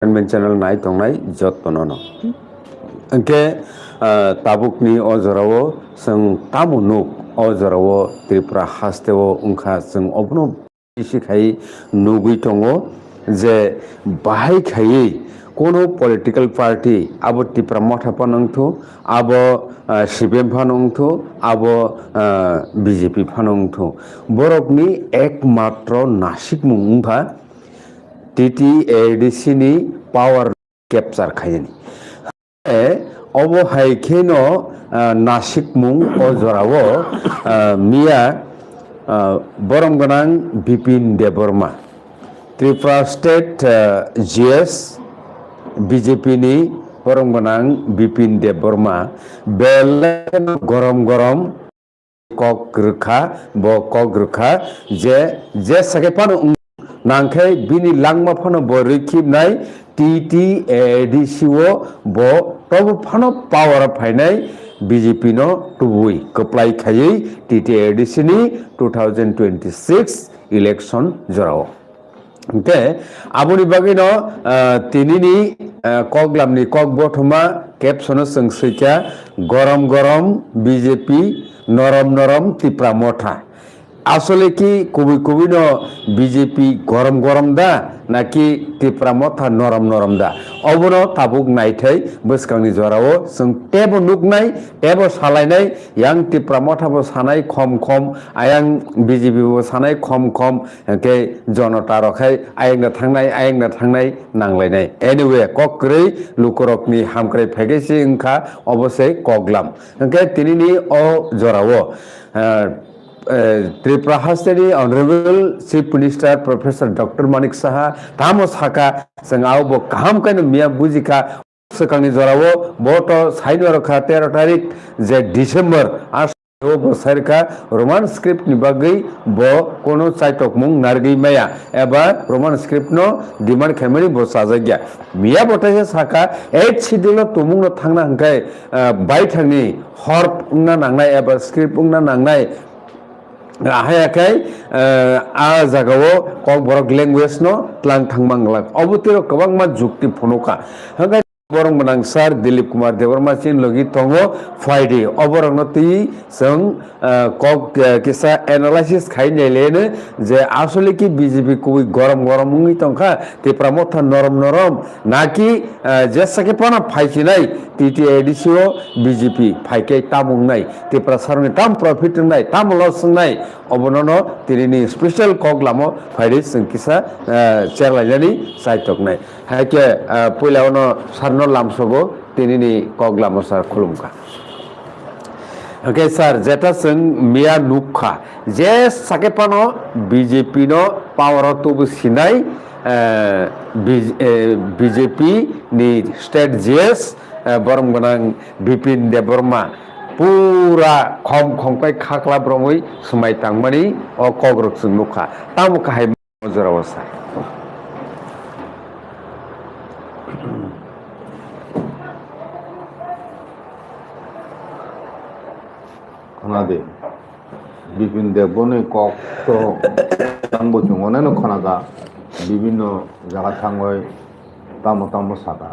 channel nai tongnai jottonono angke tabukni ojorao seng tamunuk ojorao Tripura hasteo ungkha seng obno isikhai nugui tongo je bahai khai কোনো political party আবো ত্রিপুরা মঠা ফানংথো আবো CPM ফানংথো আবো BJP ফানংথো বরকনি একমাত্র Nashik মুংফা TTADC ni power capture khayani obo haikeno nasik mung ojorao mia boromganang Bipin Deborma Tripura State GS BJP ni boromganang Bipin Deborma belen gorom kok rukha bo kok rukha je sakepano nangkai bini langma phano bo rikhib nai TTADC o bo tobo phano power phainai BJP no tubui koplai khayei TTADC ni 2026 election jorao okay aboni bagino tinini koklamni kok bothoma caption sengseika gorom BJP norom Tripura motha আসলে কি কবি no BJP গরম দা নাকি Tripura মথা নরম দা অবনো তাবুক নাইথাই বসকাংনি জরাও जों টেবো নুকনাই টেবো সালাইনাই यां Tripura মথাবো সানাই খম আয়াং BJP বো সানাই খম কে জনতা রখাই আয়াংনা থাংনাই নাংলাইনাই anyway ককरै লুকরকনি হামক্রাই ফাইগেসি ইনখা অবশ্যই কগলাম কে তিনিনি অ জরাও Tripura Hasteni Honorable Chief Minister Professor Dr. Manik Saha tamo saka sengau bo kaham kaino mia bujika sekangni jorao boto saino rakha 13 tarik je December bo sarka Roman script ni bagai bo kono saitok mung nargi maya eba Roman script no demand khamani bo sajagya mia botase saka 8 schedule tumung no thangna hangkai bai thangni hor ungna nangnai eba script ungna nangnai hayakai jagao kok borok language no tlang thangmangla obutiro kwbangma jukti phonoka hangai borong manang sir Dilip Kumar Deborma chin logi tongo Friday oborong no ti जों kok kisa analysis khaine lene je asole ki BJP kui gorom ungui tongkha Tripura motha norom naki je sake pana phaikinai TTADC o BJP phaike tamung nai Tripura sarni tam profit nai tam loss nai obonono tinini special kok lamo phaide जों kisa chairlainani saitok nai haike poilauno sarno lamsogo tinini kok lamo sar khulumka Okay sir jeta जों mia nukha je sakepano BJP no power to sinai BJP ni state GS boromganang Bipin Deborma pura khom kai khakla bromoi sumai tangmani o kogrok जों nukha tamuka hai mojorawasa খনাদে বিপিন দেবনে কক তো তাংবো জঙ্গনানো খনাগা বিভিন্ন জায়গা থাঙ্গয় তামো সাদা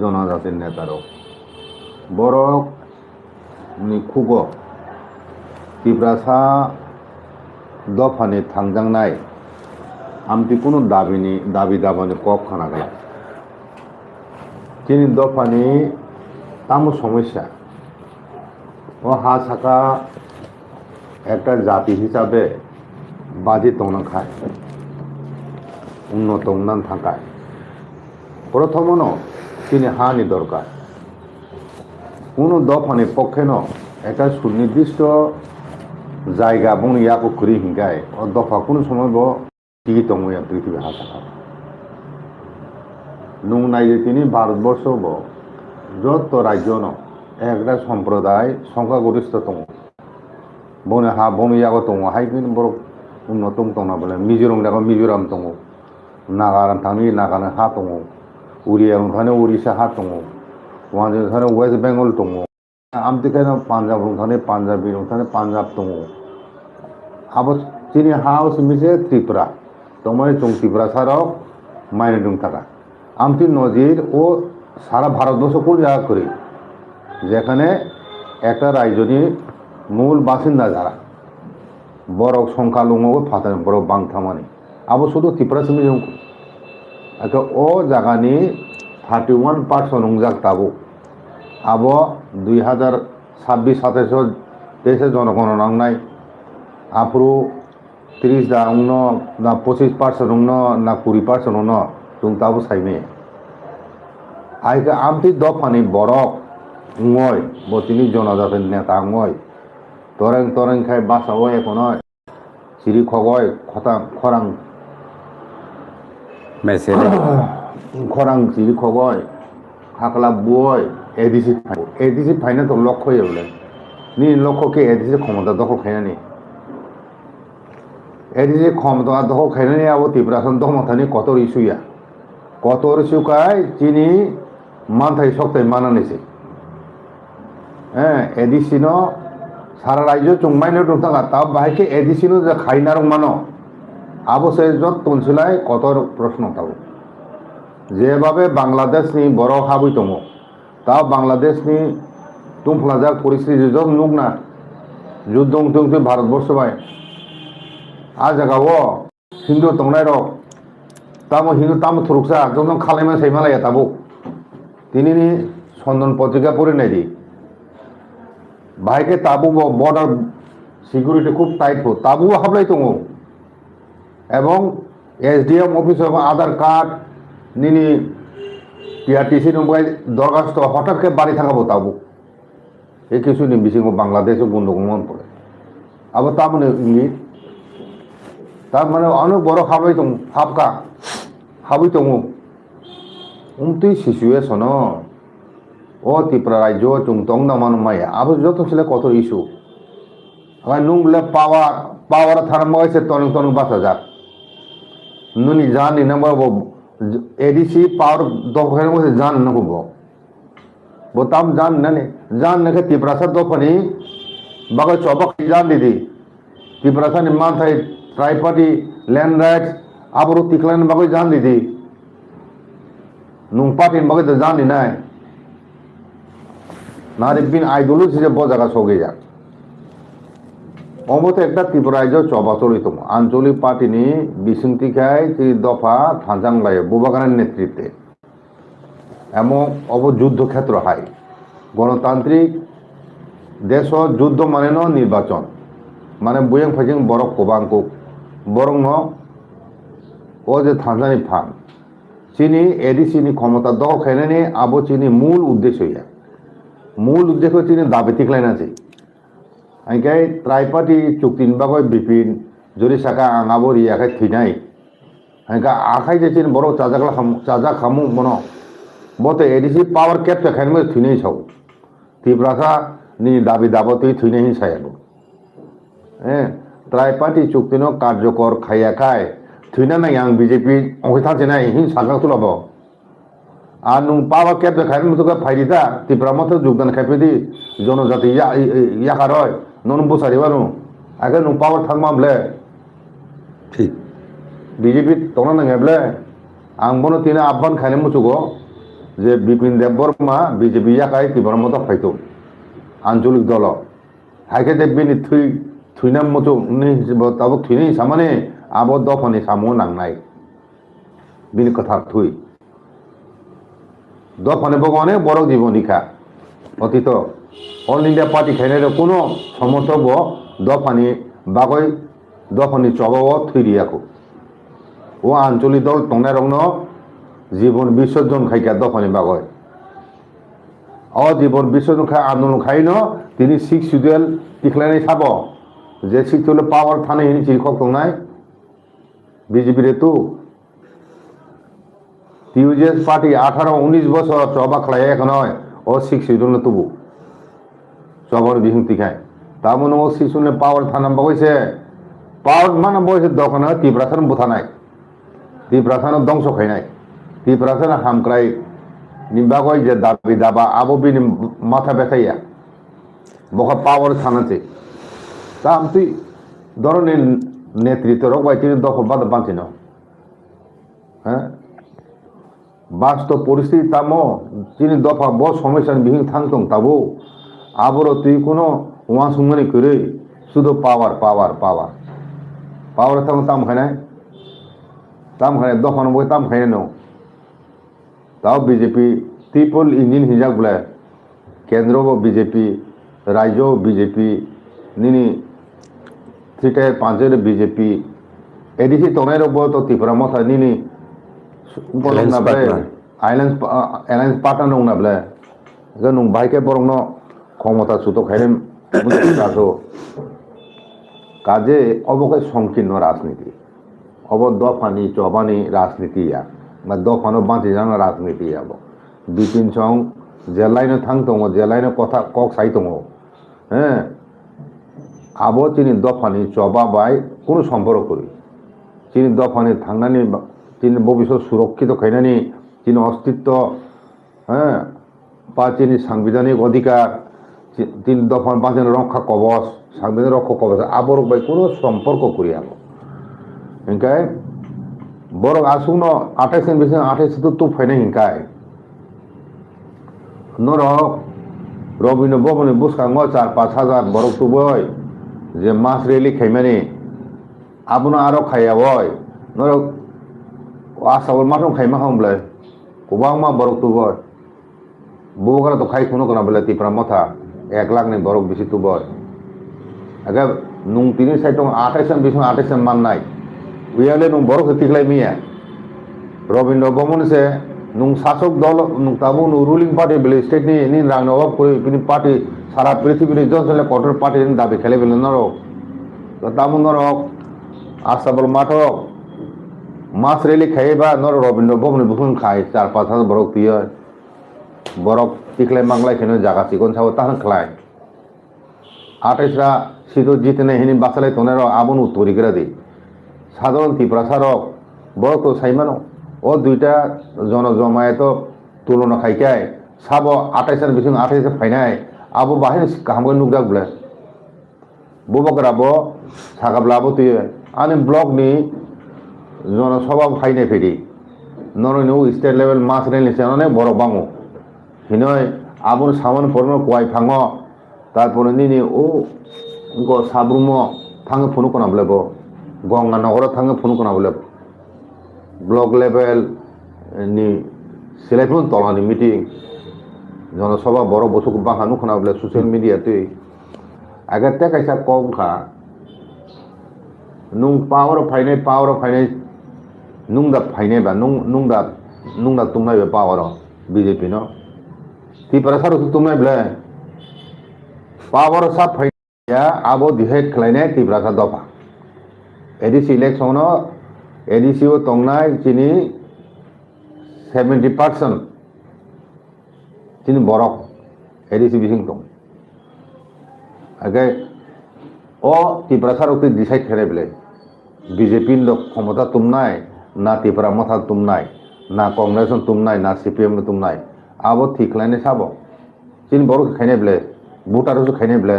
জনজাতির নেতারও বড় নি খুগ ত্রিপুরা দফানি থাংজাংনাই আমটি কোনো দাবি দাবানি কক খানাগা তিনি দফানি তামো সমস্যা ও হা সাকা একটা জাতি হিসাবে বাজি তংনা খায় উন্নত উন্নয়ন থাকায় প্রথমন তিনি হানি দরকার কোনো দফানি পক্ষে একটা সুনির্দিষ্ট জায়গা বং ইয়াকো করি হিংগায় ও দফা কোনো সময় টিকি তংয়া পৃথিবী হা সাকা নুং নাইজে তিনি ভারতবর্ষ যত রাজ্য একটা সম্প্রদায় সংখ্যাগরিষ্ঠ দङ বনে হা বনিয়াগো দङ হাইকিন বড় উন্নত দङ বলে মিজোরাম দङ নাগারাম থানি নাগানো হা দङ উড়িয়া থানে উড়িষ্যা হা দङ ওয়ানে থানে ওয়েস্ট বেঙ্গল দङ আমতিখানে পাঞ্জাব থানে পাঞ্জাবি থানে পাঞ্জাব দङ আবো তিনি হাউস মিছে ত্রিপুরা তোমার চং ত্রিপুরা সারক মাইনে দङ থাকা আমটি নজির ও সারা ভারতবর্ষ কোন জায়গা করি যেখানে একটা রাজ্যনি মূল বাসিন্দা যারা বড় সংখ্যালঘু ফাতেন বড় বাংথামানি আবো শুধু ত্রিপুরা সিমি একটা ও জায়গানি 31% উংজাক তাবো আবো 2026-27 দেশে জনগণনা নাই আফ্রু 30 da uno na 25% uno na 20% uno tung tabu saime ai ka amti do phani borok ngoi botini jonajate neta ngoi toreng khai basa oi konoi siri khogoi khorang message খরাং siri khogoi hakla boi adc ফাইনা তো লক্ষ্য হইলে নি লক্ষ্যকে adc ক্ষমতা দখল খাইনা নি এদিকে ক্ষমতা দখল খাইনা নি আবো ত্রিপুরাসন দমথানি কতর ইস্যুয়া কতর ইস্যুকাই চিনি মানথাই শক্তাই মানা নিছে হ্যাঁ এডিসিনো সারা রাজ্য চুংমাইনো দंथाङा তাও বাহাইকে এডিসিনো যে খাইনারং মানো আবো সে যত তনসিলাই কতর প্রশ্ন তাও যেভাবে বাংলাদেশনি বড় হাবই দङ তাও বাংলাদেশনি তুমফলাজাক পরিস্থিতি যত নুকনা যুদ্ধ দंथाङा ভারতবর্ষ বাই आ जागावो हिंदू तंगनाय रक तामो हिंदू तामो थुरुकसा जों खालायमा सैमालाया ताबो तिनिनि सन्दन पत्रिका पढ़िनाय दि बाइके ताबो बॉर्डर सिकिउरिटी खूब टाइट हो ताबो हाबलाय दङ এবং एसडीएम অফিস আধার কার্ড নিনি টিআরটিসি নম্বর দরখাস্ত হঠাৎ করে বাড়ি থাকাবো তাবো এই কিছু নি বিসিং বাংলাদেশে গন্ডগোল মন পড়ে আবার তামনে ইংলিশ তার মানে অনেক বড় হাবই দङ হাবকা হাবই দङ উমতি সিচুয়েশন ও ত্রিপুরা রাজ্য চুংতং নামান মায়া আবো যত ছিল কত ইস্যু আর নুং বলে পাওয়ার থারমাইছে তনং বাসা যা নুনি জানি নাম্বার এডিসি পাওয়ার দখল মধ্যে জান না হবো बोताम जान ने के ত্রিপুরাসা দফনি বাগা চবক জান দিদি ত্রিপুরাসা নিমান থাই ट्राइपार्टी लैंड राइट्स आबरू तिखलान बागै जान दिदी नुं पार्टी बागै तो जान दिना है नारे बिन आइडियोलॉजी से बहुत जगह सोगे जा অমতে একটা ত্রিপুরা রাজ্য চবাচলিত আঞ্চলিক পার্টি নি বিশৃঙ্খলায় 3 দফা থাজাং লায়ে বুবাগানের নেতৃত্বে এমন অবযুদ্ধ ক্ষেত্র হাই গণতান্ত্রিক দেশ যুদ্ধ মানে ন নির্বাচন মানে বুয়েং ফাইজিং বরক কোবাংকো বরং ন ও যে থানজানি ফান চিনি এডিসিনি ক্ষমতা দখল খাইনানি আবো চিনি মূল উদ্দেশ্য চিনি দাবি তিখলাইন আছে আইকাই ট্রাইপার্টি চুক্তিন বাগৈ বিপিন জরি সাকা আঙাবো রিয়াখাই থিনাই আইকা আখাই যে চিনি বড় চাজা খামু মনো বতে এডিসি পাওয়ার ক্যাপচার খাইনমে থিনাই সাও ত্রিপুরাসা নি দাবি দাবো তুই থিনাই সায়াবো ট্রাইপার্টি চুক্তিনো কার্যকর খাইয়া খায় থুইনা নাই आं বিজেপি অহিতা নাই হিন সাগা তুলাবো আর নুং পাওয়া ক্যাপ খাইন মতো ফাইদিতা ত্রিপুরা মতো যোগদান খাইফেদি জনজাতি ইয়াকারয় নন বসারিবানো আগে নুং পাওয়ার থাকমাবলে ঠিক বিজেপি তোনা নাঙাবলে आं বনো তিনা আহ্বান খাইনে মুচুগো যে বিপিন দেববর্মা বিজেপি ইয়াকাই ত্রিপুরা মতো ফাইতো আঞ্চলিক দল হাইকে দেববিনি থুইনাম মতো তাবো থুইনি সামানে আবো দফনি সামো নাংনাই বিনি কথা থুই দফনি বগ অনেক বড় জীবনিকা অতীত অল ইন্ডিয়া পার্টি খাইনাই কোনো সমর্থক দফনি বাগৈ দফনি চবাও থুইরিয়াকো ও আঞ্চলিক দল টংনাই রংন জীবন বিসর্জন খাইকা দফনি বাগৈ জীবন বিসর্জন খাই আন্দোলন খাইন তিনি 6 শিডিউল টিখলাইনাই সাব যে শিডিউল পাওয়ার থানে হিনি চিরখক দंनाय বিজেপির তো টিউজেস পার্টি 18-19 বছর চবা খাই এখন ও 6 শিডিউল তবু চবর বিহুতি খায় তামন ও শিশুনে পাওয়ার থানা বইছে পাওয়ার মানে বইছে দখনা ত্রিপুরাসন বুথানাই ত্রিপুরাসন ধ্বংস খাইনাই ত্রিপুরাসন হামক্রাই নিবাগয় যে দাবি দাবা আবো বিনি মাথা ব্যথাইয়া বকা পাওয়ার থানাতে তা আমি ধরনের নেতৃত্ব রকবাই তিনি দখল বাদ বাঁচিন হ্যাঁ বাস্তব পরিস্থিতি তামো যিনি দফা ব সমস্যার বিহিং থাকতং তাবো আবারও তুই কোনো ওয়া সুমনি করে শুধু পাওয়ার পাওয়ার পাওয়ার পাওয়ার থাকো তাম খাইনাই দফা নবই তাম খাইনাই নো তাও বিজেপি ট্রিপল ইঞ্জিন হিজাক বলে কেন্দ্র বিজেপি রাজ্য বিজেপি নিনি থ্রিটার পাঁচের বিজেপি এডিসি তনের তো ত্রিপুরা মথা নিনি এলায়েন্স পার্টনার नं না বলে नं বাইকে বরং ক্ষমতা সুতো খাইলেন কাজে অবকাশ সংকীর্ণ রাজনীতি অব দফানি চবানি রাজনীতি বা দফানো বাঁচি জানা রাজনীতি যাব বিপিন সং যে লাইনে থাকতং যে লাইনে কথা কক সাইতং হ্যাঁ আবো চিনি দফানি চবা বাই কোনো সম্পর্ক করি চিনি দফানি থাংনানি চিনি ভবিষ্যৎ সুরক্ষিত খাইনানি চিনি অস্তিত্ব হ্যাঁ বা চিনি সাংবিধানিক অধিকার তিন দফান বাঁচেন রক্ষা কবচ সাংবিধানিক রক্ষা কবচ আবর বাই কোনো সম্পর্ক করি আবো হিংকাই বরং আসুন 28 বেশি 28 তো ফাইনা হিংকাই নরক রবিন বমনি বুসকাঙ্গ 4-5 হাজার বরক তো বই যে মাস রেলি খাইমানি আবুনা আরো খাইয়া বই নরক আসাবল মাঠম খাইমা খামলে গোबां বরক তো বই বুবকারা তো খাই কোনো কোনা বলে ত্রিপুরা মথা 1 লাখ নি বরক বেশি তো বই আগে নুং তিনি সাইটং 28 বেশি 28 মান নাই উইয়ালে নুং বরক তিকলাই মিয়া রবীন্দ্র বমন সে নুং শাসক দল নুং তাবু নু রুলিং পার্টি বলে স্টেট নি রাং অফ করে তিনি পার্টি সারা পৃথিবীর জনসলে কঠোর পার্টি দাবি খেলে বলে নরক তো তামু নরক আসাবল মাঠক মাস রেলি খাইবা নর রবীন্দ্র বমন বুকুন খাই 4-5 হাজার বরক পিয় বরক তিকলাই মাংলাই খেনে জায়গা চিকন সাবো তাহলে খায় 28রা সিটো জিতনে হিনি বাসালাই তোনের আবন উত্তরিকরা দি সাধারণ ত্রিপুরা সারক বড় তো সাইমানো ও দুইটা জনজমায়েত তুলনা খাইকায় সাব 28 বেশি 28 ফাইনাই আবো বাহির কাহাম নুকদাক বলে বুবকরাবো সাগাবলাবো তুই আনি ব্লক নি জনসভা ফাইনে ফেরি নরনু স্টেট লেভেল মাস রেল নিচে বড় বাঙো হিনয় আবুন সামন পড়নো কোয়াই ফাঙো তারপরে নিনি ও সাবরুম থাঙে ফোন কোনা বলে গঙ্গানগর থাঙে ফোন কোনা বলে ব্লক লেভেল নি সিলেক্টন তলানি মিটিং জনসভা বড় বসুক বাহানু কোনা বলে সোশ্যাল মিডিয়াতে আগে তে কাইসা কম খা নুং পাওয়ার ফাইনাই নুং দা ফাইনাই বা নুং দা তুমনাই বে পাওয়ার বিজেপি ন ত্রিপুরা সারো তুমনাই বলে पावर सा फैया आबो दिहेट खलायने त्रिपुरा सा दफा एडीसी इलेक्शन एडीसी ओ तंगनाय चिनी 70% चिनी बरक एडीसी बिसिं दं आगे ओ त्रिपुरा सारो के डिसाइड करे बले बीजेपी लो क्षमता तुमनाय ना त्रिपुरा मथा तुमनाय ना कांग्रेस तुमनाय ना सीपीएम तुमनाय आबो थिखलायने साबो चिनी बरक खायने बले भोटार खाने बले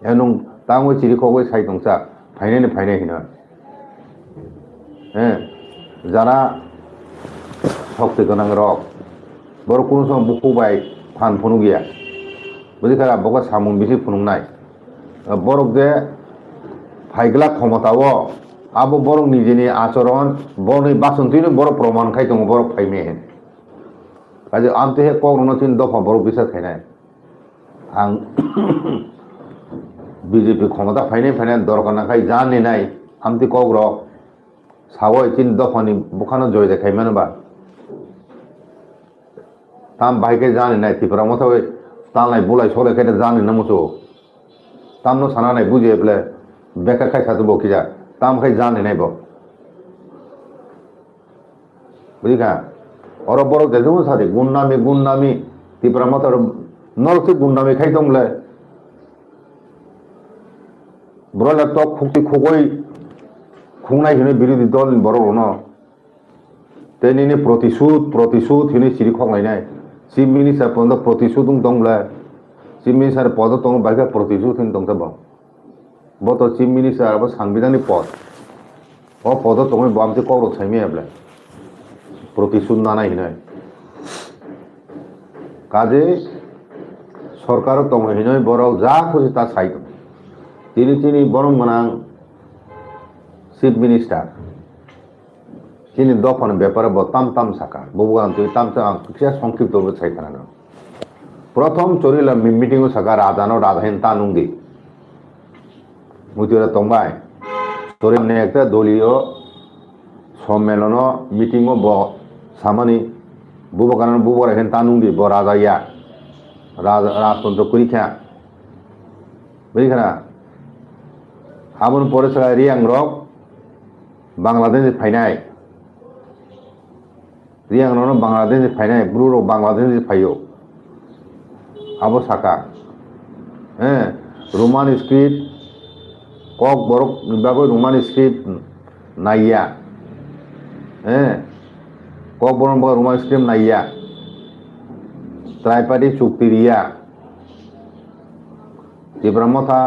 एनुं तांगो चिरिखौ साइ दंसा फाइनाय हिना जाना शक्ति गोनां रक बर कोनो सम बुखुबाय फान फनु गैया बुझिखारा बका सामुं बिसि फुनुंनाय बरक जे फाइगला क्षमताओ आबो बरक निजेनि आचरण बरनि बासन्तिनि बर प्रमाण खाइ दङ बरक फाइमे हेन काजे आमते हे कग्रनो थिन दफा बरक बिसा खायनाय आं बीजेपी क्षमता फाइनाय दरकार नाखाय जाने नाय आमती कग्र सावो चिन दफानि बुखानो जय देखाय मानबा ताम बाइके जाने नाय त्रिपुरा मथाय तालनाय बुलाय सलाय खायदा जाने नामसो तामनो सानानाय बुझे बले बेका खाय साथो बखिजा ताम खाय जाने नाय बो बुझिखा और बरो देजो साथि गुन्नामी त्रिपुरा मथाय नलसे गुन्नामी खाय दंले ब्रला तो खुक्ति खुगै खुंनाय हिने बिरोधी दल बर'नो न तेनिनि प्रतिशोध हिने सिरि खंलायनाय चिफ मिनिस्टार पद प्रतिशोध दंब्ला चिफ मिनिस्टार पद दं बाइका प्रतिशोध हिन दंता बत चिफ मिनिस्टार अब सांबिधानिक पद ओ पद दं बामते कग्र साइमे आबला প্রতিশোধ না নাই নয় কাজে সরকারও তমহিনয় বড় যা খুশি তা সাইড তিনি বরং মানাং চিফ মিনিস্টার তিনি দফান ব্যাপারে তাম সাকা ববুগান তুই তাম সংক্ষিপ্ত সাইখানা প্রথম চরিলা মিটিং সাকা রাজানো রাধাহীন তানুঙ্গি মুতিরা তংবাই তোরে একটা দলীয় সম্মেলন মিটিং ব সামানি বুবকানন বুবরা হেন তানুঙ্গি ব রাজাইয়া রাজতন্ত্র পরীক্ষা বুঝিখানা আবন পরে সারা রিয়াং রক বাংলাদেশ ফাইনাই রিয়াং রক বাংলাদেশ ফাইনাই ব্রু রক বাংলাদেশ ফাইও আবো সাকা হ্যাঁ রোমান স্ক্রিপ্ট কক বরক নিবাগৈ রোমান স্ক্রিপ্ট নাইয়া হ্যাঁ কক বরং রোমান স্ক্রিপ্ট নাইয়া ত্রাইপাটি চুক্তি রিয়া যেব্রা মথা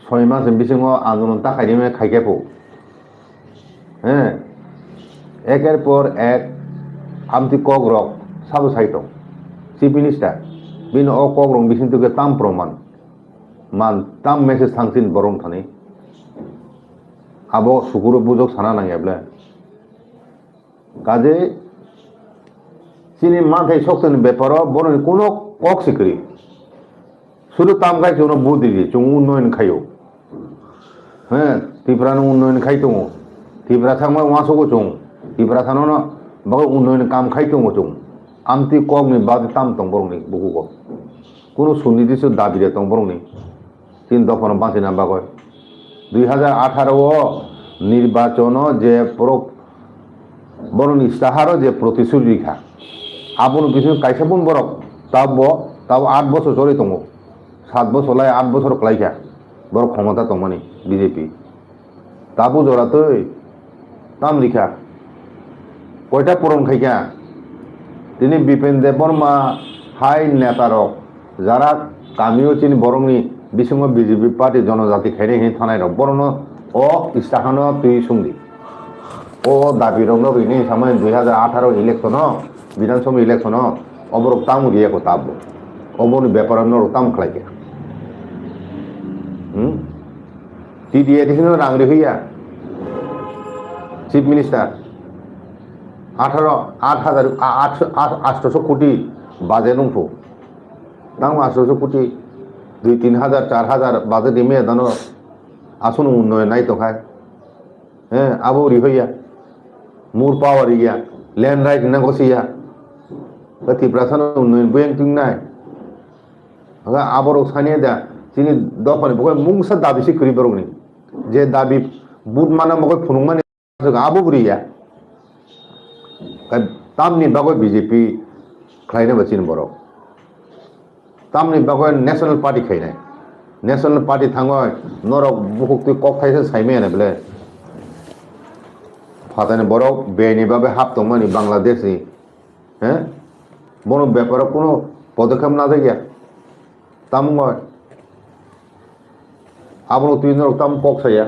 6 মাস বিসিং আন্দোলন তাকাইমে খাইকেপো হ্যাঁ একের পর এক আমতি কক রক সাবু সাইটং চিফ মিনিস্টার বিন ও কক রং বিসিং তুকে তাম প্রমাণ মান তাম মেসেজ থাংসিন বরং থানি আবো সুকুর বুজক সানা নাঙ্গেবলে কাজে চিনি মাথায় শক্তনি ব্যাপার বরং কোনো কক সিকরি শুধু তাম খাইছে কোনো বুদ্ধি দিয়ে চুং উন্নয়ন খাইও হ্যাঁ ত্রিপুরানো উন্নয়ন খাইতো ত্রিপুরা থাকবে ওয়াশোগো চুং ত্রিপুরা থানো না বাকি উন্নয়ন কাম খাইতো চুং আমতি কক নি বাদ তাম তং বরং নি বুকু কক কোনো সুনির্দিষ্ট দাবি রে তং বরং নি 3 দফা বাঁচি না বাগয় 2018 নির্বাচন যে বরং ইস্তাহারও যে প্রতিশ্রুতি রেখা আপন কিছু কাইসাবুন বরক তাও 8 বছর চলে তঙ্গ 7 বছর লাই 8 বছর ক্লাইখা বড় ক্ষমতা তমানি বিজেপি তাবু জড়াতই তাম রেখা কয়টা পূরণ খাইখা তিনি বিপিন দেব বর্মা হাই নেতারক যারা কামিও চিনি বরংনি বিসঙ্গ বিজেপি পার্টি জনজাতি খাইনে হি থানায় রক বরং ও ইস্তাহানো তুই সুন্দি ও দাবি রং রইনি সামনে 2018 ইলেকশন বিধানসভা ইলেকশন অবরক তাম গিয়ে কো তাব অবর ব্যাপার তাম খাইকে টিডিএ দেখুন রাংরে হইয়া চিফ মিনিস্টার 8,800 কোটি বাজে নংফো দাম 800 কোটি 2-3 হাজার 4 হাজার বাজে দিমে দানো আসুন উন্নয়ন নাই তো খায় হ্যাঁ আবো রি হইয়া মুর পাওয়ার ইয়া ল্যান্ড রাইট না গসিয়া ত্রিপুরা উন্নয়ন বইং তিং নাই আবরক সানিয়ে দা তিনি দফানি বকয় মুংসা দাবি সি করি বরংনি যে দাবি বুট মানা মকয় ফুনুং মানে আবো বুরিয়া তামনি বাগয় বিজেপি খাইনে বাচিন বরক তামনি বাগয় ন্যাশনাল পার্টি খাইনাই ন্যাশনাল পার্টি থাঙ্গয় নরক বুকুক তুই কক খাইছে সাইমে এনে বলে ফাতানি বরক বেনি ভাবে হাফ তমানি বাংলাদেশি হ্যাঁ বড় ব্যাপারে কোনো পদক্ষেপ না দেখিয়া তামগয় আবনো তুই তাম কক সাইয়া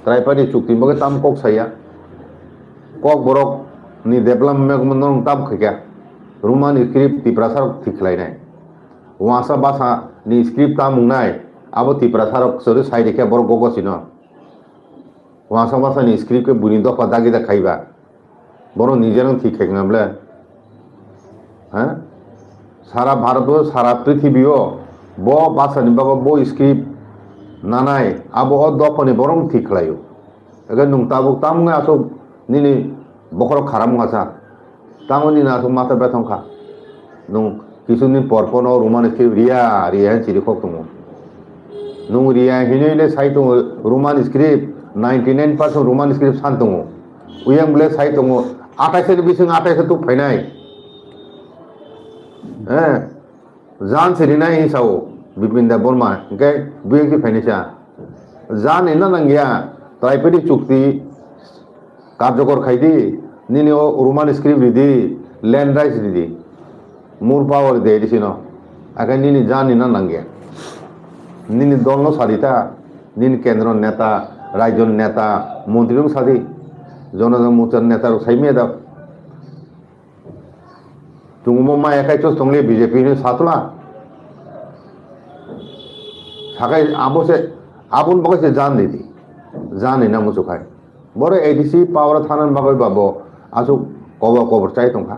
ত্রাইপাটি চুক্তি বগে তাম কক সাইয়া cock Borok ni development menong tam khika roman script ti prasar thiklai nai wasa basa ni script tam nai abo ti prasar sore side ke bor gogo sino wasa basa ni script ke buni do padagi da khaiba boro nijer ঠিক খাইনা বলে হ্যাঁ সারা ভারত সারা পৃথিবীও ব বাসা নি বাবা ব script নানাই আবো দপনি বরং ঠিক লাইও এগে নুং তাবুক তামুং আসো নিনি বখর খারাপ হাসা তামনি না আসো মাথা বেথং খা নুং কিছুদিন পরপন রোমান স্ক্রিপ্ট রিয়া চিরি খক তুমো নুং রিয়া হিনইলে সাইতো রোমান স্ক্রিপ্ট 99% রোমান স্ক্রিপ্ট শান্তমো উয়াং বলে সাইতমো 28 বিসং 28 তো ফাইনাই হ্যাঁ জান সেরিনা হিসাও বিপিন দেব বর্মা কে বুয়েক কি ফাইনেসা জান এনা নাঙ্গিয়া ত্রাইপেটি চুক্তি কার্যকর খাইদি নিনি ও রোমান স্ক্রিপ্ট দিদি ল্যান্ড রাইটস দিদি মুর পাওয়ার দে দিছিনো আগে নিনি জান এনা নাঙ্গিয়া নিনি দলনো সাদিতা নিনি কেন্দ্র নেতা রাজ্য নেতা মন্ত্রীও সাদি জনগণ মোর্চার নেতার সাইমে দাও Tungmo ma ekai chos tongle BJP ni satla. Sakai abo se abun bagai se jan didi. Jan ina musukai. Boro ADC power thanan bagai babo asu cover chai tongkha.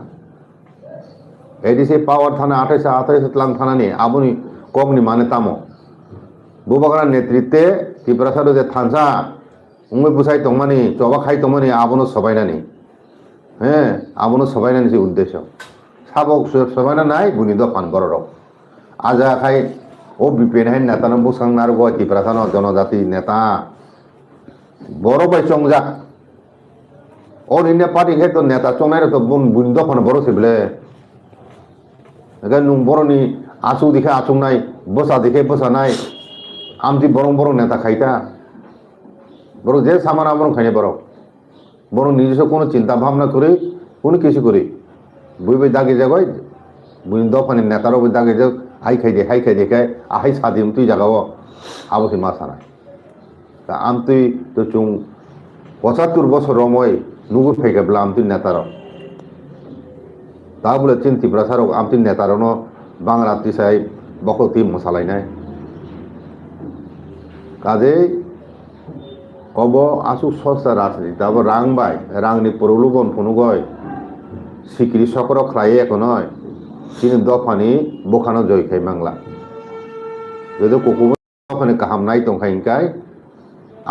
ADC power thana 28 tlang thana ni abuni kogni mane tamo. Bubakara netritte Tiprasado je thansa ungwe busai tongmani choba khai tongmani abono sobainani. Abono sobainani je uddesho. Sabok sobaina nai buni do pan bororo. Aja khai o BPN hai neta no busang nargo Tiprasano jonojati neta. Boro bai chongjak. All India Party khai to neta chongnai to buni do pan boro sibele. Aga nung boro ni asu dikhe asung nai, bosa dikhe bosa nai. Amti borong neta khaita boro je saman amron khaine boro নিজস্ব কোনো চিন্তা ভাবনা করে কোনো কিছু করে বইবে দাগে যাগয় বুইন দফানি নেতারও বই দাগে যাগ হাই খাই দে কে আহাই সাদিম তুই জাগাও আবসি মাসানা তা আমতুই তো চুং 75 বছর রময় নুগু ফাইগাবলা আমতুই নেতার তা বলে চিন্তি প্রসারক আমতুই নেতারনো বাংলা তিসাই বকতি মশালাই নাই কাজে কব আসুক সস্তা রাজনীতি তারপর রাংবাই রাংনি প্রলোভন ফনুগয় সিকিরি সকর খাই এক নয় তিনি দফানি বোখানো জয় খাই বাংলা যদি কুকুর দফানি কাহাম নাই তংখাইনকাই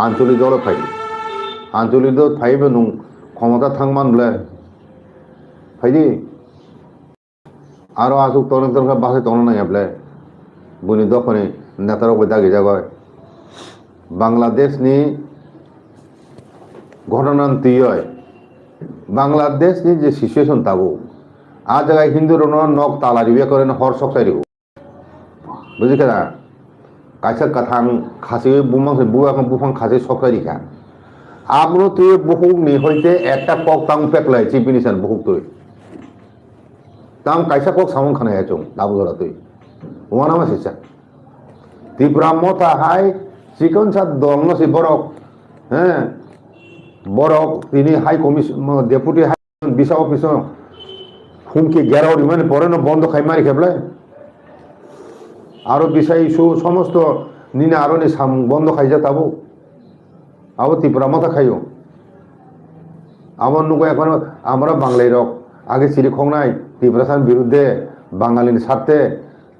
আঞ্চলিক দল ফাই আঞ্চলিক দল ফাইবে নুং ক্ষমতা থাকমান বলে ফাইদি আরো আসুক তরঙ্গ বাসে তন নাই বলে বুনি দফানি নেতার দাগি জাগয় বাংলাদেশ ni ঘটনান্তি হয় বাংলাদেশ ni যে সিচুয়েশন তাবো আ জায়গায় হিন্দুর নক তালারি বে করেন হর সকসাইরি বুঝি কেনা কাইসা কাথাং খাসি বুমাং বুফাং খাসি সকসাইরি খা আপনো তুই বহুক নি হইতে একটা কক তাং পেকলাই চিফ মিনিস্টার বহুক তুই তাম কাইসা কক সামন খানে আচং দাবু ধরা তুই ওয়ানা মা সিসা ত্রিপুরা মতা হাই চিকন সাত দল নসি বরক বরক তিনি হাই কমিশন ডেপুটি হাই বিশা অফিস হুমকি গেরাউরি মানে পরে না বন্ধ খাই মারি খেবলে আরো বিষয় ইস্যু সমস্ত নিনে আরো নি বন্ধ খাই যা তাবো আবো ত্রিপুরা মতা খাইও আমার নুকো এখন আমরা বাংলায় রক আগে চিরি খংনাই ত্রিপুরার বিরুদ্ধে বাঙালির স্বার্থে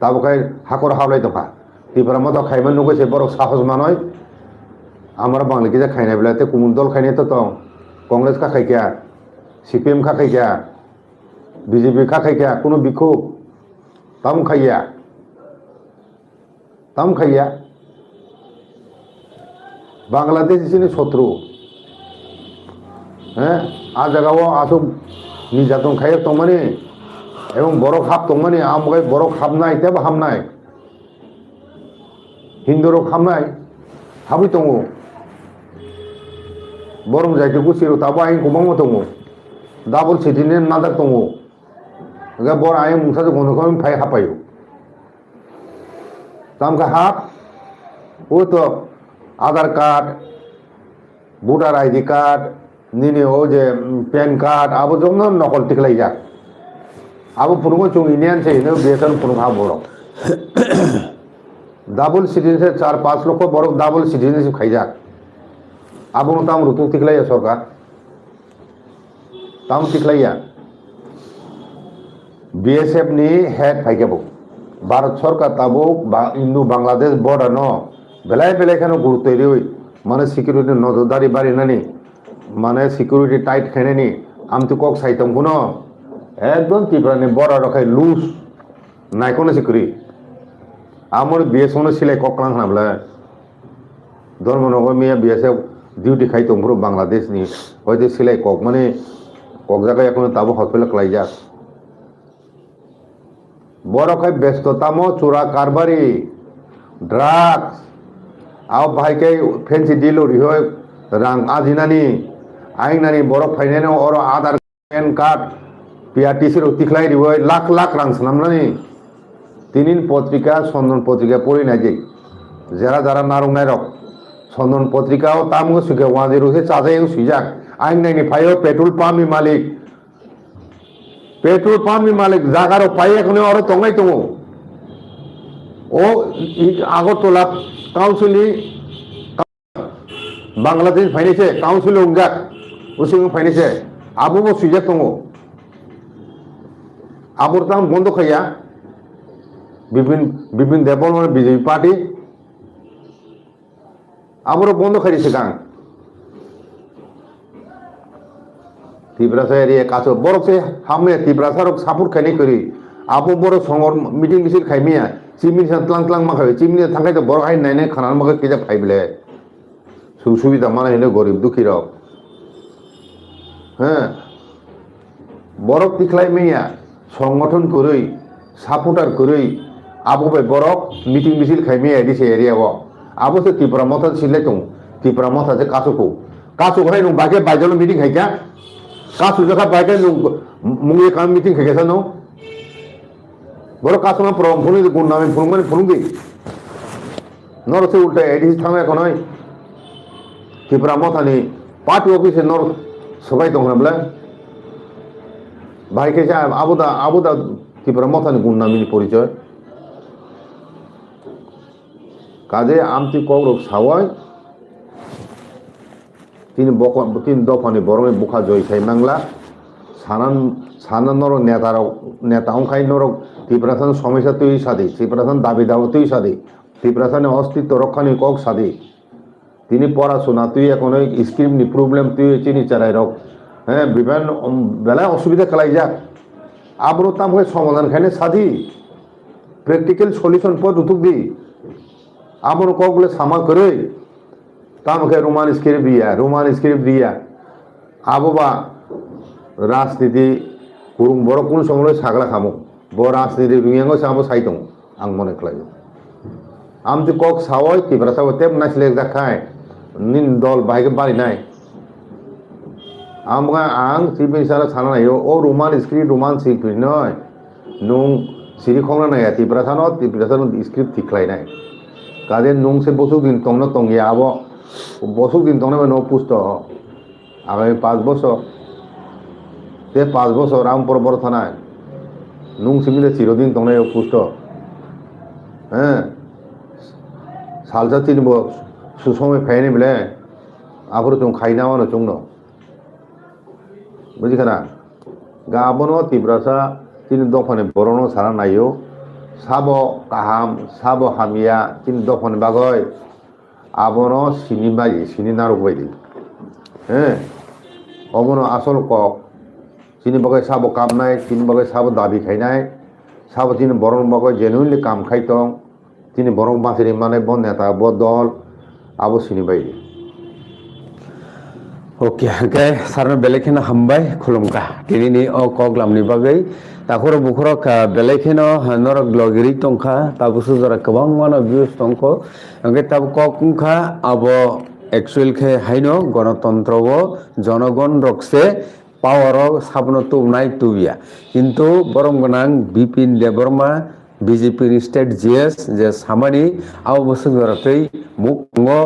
তাবো খাই হাকর হাবলাই দফা ত্রিপুরা মতো খাইবেন নুকোছে বড় সাহস মানয় আমরা বাংলাকে যা খাইনাই বেলাতে কুমুর দল খাইনে তো কংগ্রেস খা খাইকা সিপিএম খা খাইকা বিজেপি খা খাইকা কোনো বিক্ষোভ তাম খাইয়া বাংলাদেশ ইসিনি শত্রু আ জায়গাও আসুক নির্যাতন খাইয়ে তোমানি এবং বড় খাপ তোমানি আমাকে বড় খাপ নাই তেবা হাম নাই হিন্দুরও খামনাই হাবি দङ বরং যাইতে গুছিরো তাবো আইন গোबां दङ ডাবল সিটিজেন নাদার दङ बर आयं मुंसाजो गनखौ फाइ हापायो तामका हाप वो तो आधार कार्ड ভোটার আইডি কার্ড নিনে ও যে প্যান কার্ড আবো জন্য নকল টিকলাই যা আবো পুরো চুং ইন্ডিয়ান সেই নো বেতন পুরো ভাব বড় ডাবল সিটিজেনশিপ 4-5 লক্ষ বড় ডাবল সিটিজেনশিপ খাই যাক আবো তাম রুতু টিকলাইয়া সরকার তাম টিকলাইয়া বিএসএফ নি হেড ফাইকেবো ভারত সরকার তাবো ইন্দু বাংলাদেশ বর্ডার ন বেলায় বেলায় কেন গুরুত্ব এরি মানে সিকিউরিটি নজরদারি বাড়ি নানি মানে সিকিউরিটি টাইট খেনে নি আমি তো কক সাইতাম কোনো একদম ত্রিপুরানি বর্ডার রখাই লুজ নাই কোনো সিকিউরিটি আমার বিএসএফ সিলাই ককলাং হামলা ধর্মনগর মিয়া বিএসএফ ডিউটি খাইতাম পুরো বাংলাদেশ নি হয়তো সিলাই কক মানে কক জায়গায় এখন তাবো হসপিটাল ক্লাই যাক বড় খাই ব্যস্ততাম চোরা কারবারি ড্রাগস আও ভাইকে ফেন্সি ডিলরি হয় রাং আজিনানি আইনানি বড় ফাইনানি ওর আধার প্যান কার্ড পিআরটিসির তিখলাই দিব লাখ লাখ রাং সামনানি তিনিন পত্রিকা চন্দন পত্রিকা পড়ি না যে যারা যারা নারং নাইরক চন্দন পত্রিকাও তামগো সুখে ওয়াজে রুহে চাজাই সুইজাক আইনানি ফাইও পেট্রোল পাম্পি মালিক पेट्रोल पाम्प नि मालिक जागारो पाइ एखने अरो तंगाइ दङ ओ आगरतला काउन्सिलनि बांलादेश फाइनेसे काउन्सिल उंजाक उसिं फाइनेसे आबो सुइजाक दङ आबर ताम बन्द खाया विपिन देवबर्मा बीजेपी पार्टी आबर बन्द खाई सिगां तिब्रासा एरिया कासो बरक से हामने तिब्रासा रक सापुर खाइने करी आबो बरक संगर मीटिंग मिसिल खाइमिया चिमिनि सान तलां तलां माखाय चिमिनि थांखाय तो बरक हाय नायने खाना माखाय केजा फाइबले सुबिदा माने हेनो गरीब दुखी रक हैं बरक तिखलाय मैया संगठन करै सापोर्टार करै आबो बे बरक मीटिंग मिसिल खाइमिया दिसे एरिया वो आबो से त्रिपुरा मथा सिले दं त्रिपुरा मथा से कासो खाय नं बाके बायजल मीटिंग खाइका कासो जखा बाके नं मुंगे काम मीटिंग खाइका नो बरक कासो ना प्रॉब्लम फुनि गुण नामे फुंगमनि फुंगी नर से उल्टा एडिस थांगे खनय त्रिपुरा मथानि पार्टी ऑफिस नर सबाय दं हमला भाई के आबुदा त्रिपुरा मथानि गुण नामिनि परिचय काजे आमति कौरव सावाय तीन दफानि बरमे बुखा जय खाई मांगला सानान नरक नेता अंखाई नरक त्रिपुरासान समस्या तैरि सादे त्रिपुरासान दाबी दावा तैरि सादे त्रिपुरासान अस्तित्व रक्षानि কক सादे তিনি পড়াশোনা তুই এখন স্ক্রিপ্টনি প্রবলেম তুই চিনি চালাই রক হ্যাঁ বিভিন্ন বেলায় অসুবিধা খেলাই যাক আবরো তাম হয়ে সমাধান খাইনে সাদি প্র্যাকটিক্যাল সলিউশন পদ উতুক দি আবরো কগুলো সামা করে তামকে রোমান স্ক্রিপ্ট দিয়া আববা রাজনীতি কুরুং বড় কোন সময় সাগলা খামো বড় রাজনীতি রুইয়াঙ্গ সাবো সাইতং আং মনে খাই আমতি কক সাওয় তিব্রা সাও তেম নাইসলে দেখায় নিন দল বাইকে বাড়ি নাই আমগা আং সিপি সারা ছানা নাই ও রোমান স্ক্রিপ্ট নয় নুং সিরি খংনা নাই তিব্রা সানো স্ক্রিপ্ট ঠিকলাই নাই কাজে নুং সে বসুক দিন তংন তংগে আবো বসুক দিন তংনে ন পুষ্ট আগামী 5 বছর তে 5 বছর রাম পরবর থানায় নুং সিমিলে চিরদিন তংনে পুষ্ট হ্যাঁ सालसा तीन बो सुसमय फायने बेले आफर जों खाइना मानो जोंनो बुझिखाना गाबनो तिब्रासा तीन दफाने बरनो सारा नायो साबो काहाम साबो हामिया तीन दफाने बागय आबनो सिनि नारक बायदि हैं अबनो आसल कक तीन बागय साबो कामनाय तीन बागय साबो दाबि खाइनाय साबो तीन बरन बागय जेनुइनलि काम खाइतों তিনি বরং বাঁচের মানে বন নেতা দল আবশ্যিনী বাইরে ओके हागे सारनो बेलेखेनो हामबाय खुलुमका दिनैनि कग्लामनि बागै ताखर बुखरक बेलेखेनो नरक ब्लगिरि तंखा ताबुसु जरा गोबां मानो भिउस तंखो हागे ताब ककुंखा आबो एक्चुअल खे हाइनो गणतन्त्रवो जनगण रक्से पावर साबनो तुमनाय तुबिया किन्तु बरं गोनां Bipin Debbarma BJP state GS जे सामानि आव बसु जरातै मुखंगो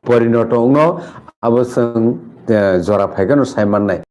परिणत अंगो आबो जों जरा फायगोन सायमाननाय